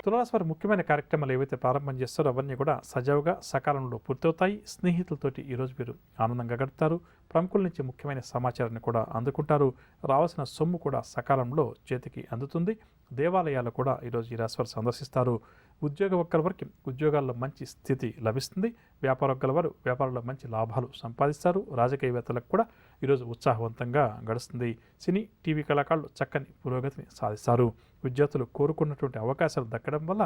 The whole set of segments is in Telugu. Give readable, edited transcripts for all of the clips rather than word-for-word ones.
తులారాశి వారి ముఖ్యమైన కార్యక్రమాలు ఏవైతే ప్రారంభం చేస్తారో అవన్నీ కూడా సజావుగా సకాలంలో పూర్తవుతాయి. స్నేహితులతోటి ఈరోజు మీరు ఆనందంగా గడుపుతారు. ప్రముఖుల నుంచి ముఖ్యమైన సమాచారాన్ని కూడా అందుకుంటారు. రావాల్సిన సొమ్ము కూడా సకాలంలో చేతికి అందుతుంది. దేవాలయాలు కూడా ఈరోజు ఈ రాశి వారు సందర్శిస్తారు. ఉద్యోగ వర్గాల వారికి ఉద్యోగాల్లో మంచి స్థితి లభిస్తుంది. వ్యాపార వర్గాల వారు వ్యాపారంలో మంచి లాభాలు సంపాదిస్తారు. రాజకీయవేత్తలకు కూడా ఈరోజు ఉత్సాహవంతంగా గడుస్తుంది. సినీ టీవీ కళాకారులు చక్కని పురోగతిని సాధిస్తారు. విద్యార్థులు కోరుకున్నటువంటి అవకాశాలు దక్కడం వల్ల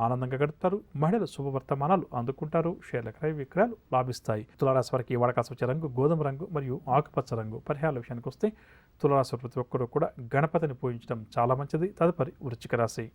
ఆనందంగా గడుపుతారు. మహిళలు శుభవర్తమానాలు అందుకుంటారు. షేర్ల క్రయ విక్రయాలు లాభిస్తాయి. తులారాశి వారికి ఈ వాడకాసు వచ్చే రంగు గోధుమ రంగు మరియు ఆకుపచ్చ రంగు. పరిహారాల విషయానికి వస్తే తులారాశి ప్రతి ఒక్కరూ కూడా గణపతిని పూజించడం చాలా మంచిది. తదుపరి వృశ్చిక రాశి.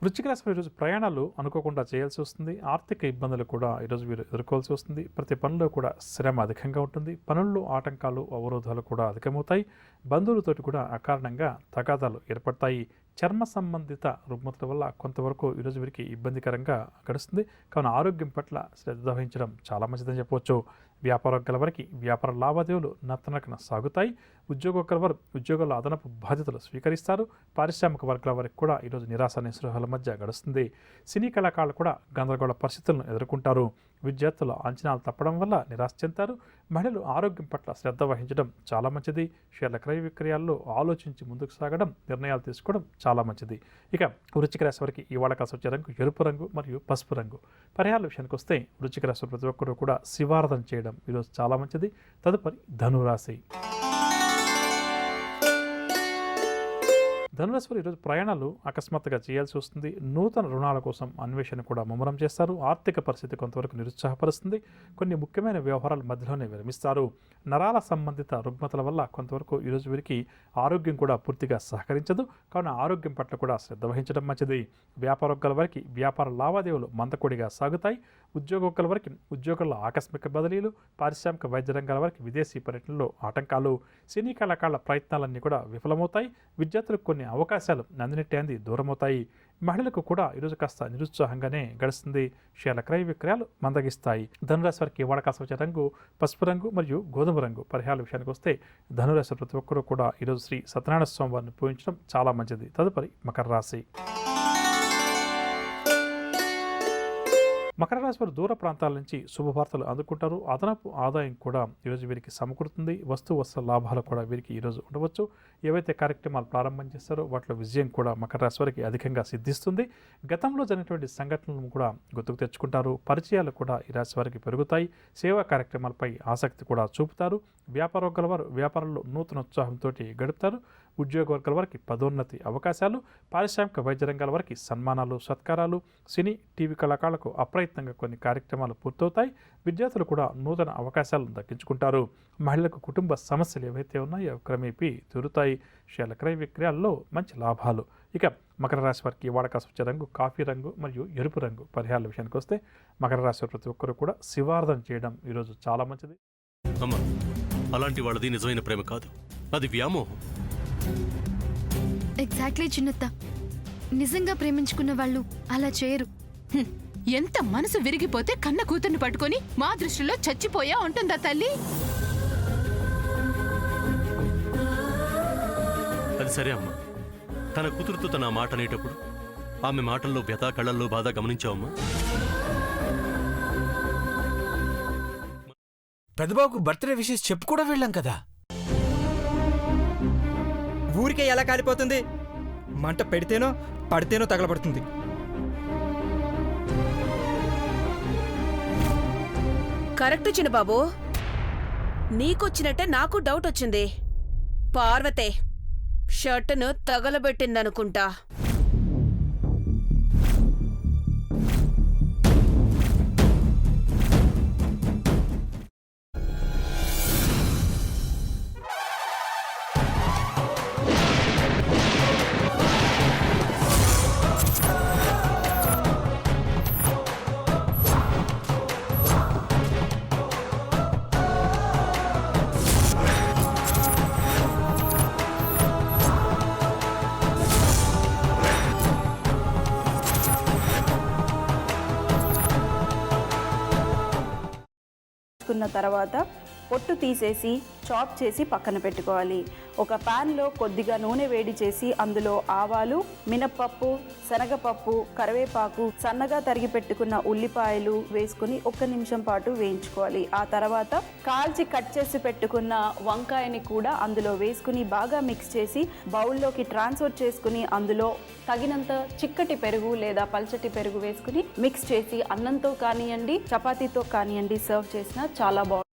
వృశ్చిక రాశి ఈరోజు ప్రయాణాలు అనుకోకుండా చేయాల్సి వస్తుంది. ఆర్థిక ఇబ్బందులు కూడా ఈరోజు వీరు ఎదుర్కోవాల్సి వస్తుంది. ప్రతి పనిలో కూడా శ్రమ అధికంగా ఉంటుంది. పనుల్లో ఆటంకాలు అవరోధాలు కూడా అధికమవుతాయి. బంధువులతోటి కూడా అకారణంగా తగాదాలు ఏర్పడతాయి. చర్మ సంబంధిత రుగ్మతల వల్ల కొంతవరకు ఈరోజు వీరికి ఇబ్బందికరంగా గడుస్తుంది. కావున ఆరోగ్యం పట్ల శ్రద్ధ వహించడం చాలా మంచిదని చెప్పవచ్చు. వ్యాపార వర్గాల వారికి వ్యాపార లావాదేవీలు నత్తనకన సాగుతాయి. ఉద్యోగ వర్గాల వారు ఉద్యోగాల్లో అదనపు బాధ్యతలు స్వీకరిస్తారు. పారిశ్రామిక వర్గాల వారికి కూడా ఈరోజు నిరాశ నిస్పృహల మధ్య గడుస్తుంది. సినీ కళాకారులు కూడా గందరగోళ పరిస్థితులను ఎదుర్కొంటారు. విద్యార్థుల అంచనాలు తప్పడం వల్ల నిరాశ చెందుతారు. మహిళలు ఆరోగ్యం పట్ల శ్రద్ధ వహించడం చాలా మంచిది. షేర్ల క్రయ విక్రయాల్లో ఆలోచించి ముందుకు సాగడం, నిర్ణయాలు తీసుకోవడం చాలా మంచిది. ఇక వృశ్చిక రాశి వారికి ఈ వాడకాసు వచ్చే రంగు ఎరుపు రంగు మరియు పసుపు రంగు. పరిహారాల విషయానికి వస్తే వృశ్చిక రాశి ప్రతి ఒక్కరూ కూడా శివారాధన చేయడం ఈరోజు చాలా మంచిది. తదుపరి ధనురాశి. ధనురాశి వారు ఈరోజు ప్రయాణాలు అకస్మాత్తుగా చేయాల్సి వస్తుంది. నూతన రుణాల కోసం అన్వేషణ కూడా ముమ్మరం చేస్తారు. ఆర్థిక పరిస్థితి కొంతవరకు నిరుత్సాహపరుస్తుంది. కొన్ని ముఖ్యమైన వ్యవహారాల మధ్యలోనే విరమిస్తారు. నరాల సంబంధిత రుగ్మతల వల్ల కొంతవరకు ఈరోజు వీరికి ఆరోగ్యం కూడా పూర్తిగా సహకరించదు. కావున ఆరోగ్యం పట్ల కూడా శ్రద్ధ వహించడం మంచిది. వ్యాపార వర్గాల వారికి వ్యాపార లావాదేవీలు మందకొడిగా సాగుతాయి. ఉద్యోగ వర్గాల వారికి ఉద్యోగాల్లో ఆకస్మిక బదిలీలు, పారిశ్రామిక వైద్య రంగాల వారికి విదేశీ పర్యటనలో ఆటంకాలు, సినీ కళాకారుల ప్రయత్నాలన్నీ కూడా విఫలమవుతాయి. విద్యార్థులకు కొన్ని అవకాశాలు అందినట్టే దూరమవుతాయి. మహిళలకు కూడా ఈరోజు కాస్త నిరుత్సాహంగానే గడుస్తుంది. షేర్ల క్రయ విక్రయాలు మందగిస్తాయి. ధనురాశి వారికి వాడకాసు వచ్చే రంగు పసుపు రంగు మరియు గోధుమ రంగు. పరిహారాల విషయానికి వస్తే ధనురాశి ప్రతి ఒక్కరూ కూడా ఈరోజు శ్రీ సత్యనారాయణ స్వామి వారిని పూజించడం చాలా మంచిది. తదుపరి మకర రాశి. మకర రాశి వారు దూర ప్రాంతాల నుంచి శుభవార్తలు అందుకుంటారు. అదనపు ఆదాయం కూడా ఈరోజు వీరికి సమకూరుతుంది. వస్త్ర లాభాలు కూడా వీరికి ఈరోజు ఉండవచ్చు. ఏవైతే కార్యక్రమాలు ప్రారంభం చేస్తారో వాటిలో విజయం కూడా మకర రాశి వారికి అధికంగా సిద్ధిస్తుంది. గతంలో జరిగినటువంటి సంఘటనలను కూడా గుర్తుకు తెచ్చుకుంటారు. పరిచయాలు కూడా ఈ రాశి వారికి పెరుగుతాయి. సేవా కార్యక్రమాలపై ఆసక్తి కూడా చూపుతారు. వ్యాపార వర్గాల వారు వ్యాపారంలో నూతన ఉత్సాహంతో గడుపుతారు. ఉద్యోగ వర్గాల వారికి పదోన్నతి అవకాశాలు, పారిశ్రామిక వైద్య రంగాల వారికి సన్మానాలు, సత్కారాలు, సినీ టీవీ కళాకారులకు అప్రయత్నంగా కొన్ని కార్యక్రమాలు పూర్తవుతాయి. విద్యార్థులు కూడా నూతన అవకాశాలను దక్కించుకుంటారు. మహిళలకు కుటుంబ సమస్యలు ఏవైతే ఉన్నాయో క్రమేపీ తీరుతాయి. షేర్ల క్రయ విక్రయాల్లో మంచి లాభాలు. ఇక మకర రాశి వారికి వాడకాసు వచ్చే రంగు కాఫీ రంగు మరియు ఎరుపు రంగు. పరిహారాల విషయానికి వస్తే మకర రాశి ప్రతి ఒక్కరు కూడా శివారాధన చేయడం ఈరోజు చాలా మంచిది. అలాంటి వాళ్ళది నిజమైన ప్రేమ కాదు, అది వ్యామోహం. ఎగ్జాక్ట్లీ చిన్నత్త. నిజంగా ప్రేమించుకున్న వాళ్ళు అలా చేయరు. ఎంత మనసు విరిగిపోతే కన్న కూతుర్ని పట్టుకొని మా దృష్టిలో చచ్చిపోయా ఉంటుందా తల్లి? అది సరే అమ్మా, తన కూతురుతో తన మాట అనేటప్పుడు ఆమె మాటల్లో వ్యథా, కళ్ళల్లో బాధ గమనించావమ్మా? పెద్దబాబుకు బర్త్డే విషెస్ చెప్పు కూడా వెళ్ళాం కదా. ఊరికే ఎలా కాలిపోతుంది? మంట పెడితేనో పడితేనో తగలబడుతుంది. కరెక్ట్ చిన్నబాబు, నీకొచ్చినట్టే నాకు డౌట్ వచ్చింది. పార్వతే షర్టును తగలబెట్టిందనుకుంటా. తర్వాత పొట్టు తీసేసి చాప్ చేసి పక్కన పెట్టుకోవాలి. ఒక ప్యాన్లో కొద్దిగా నూనె వేడి చేసి అందులో ఆవాలు, మినప్పప్పు, శనగపప్పు, కరివేపాకు, సన్నగా తరిగి పెట్టుకున్న ఉల్లిపాయలు వేసుకుని 1 నిమిషం పాటు వేయించుకోవాలి. ఆ తర్వాత కాల్చి కట్ చేసి పెట్టుకున్న వంకాయని కూడా అందులో వేసుకుని బాగా మిక్స్ చేసి బౌల్లోకి ట్రాన్స్ఫర్ చేసుకుని అందులో తగినంత చిక్కటి పెరుగు లేదా పల్చటి పెరుగు వేసుకుని మిక్స్ చేసి అన్నంతో కానివ్వండి, చపాతీతో కానివ్వండి సర్వ్ చేసినా చాలా బాగుంటుంది.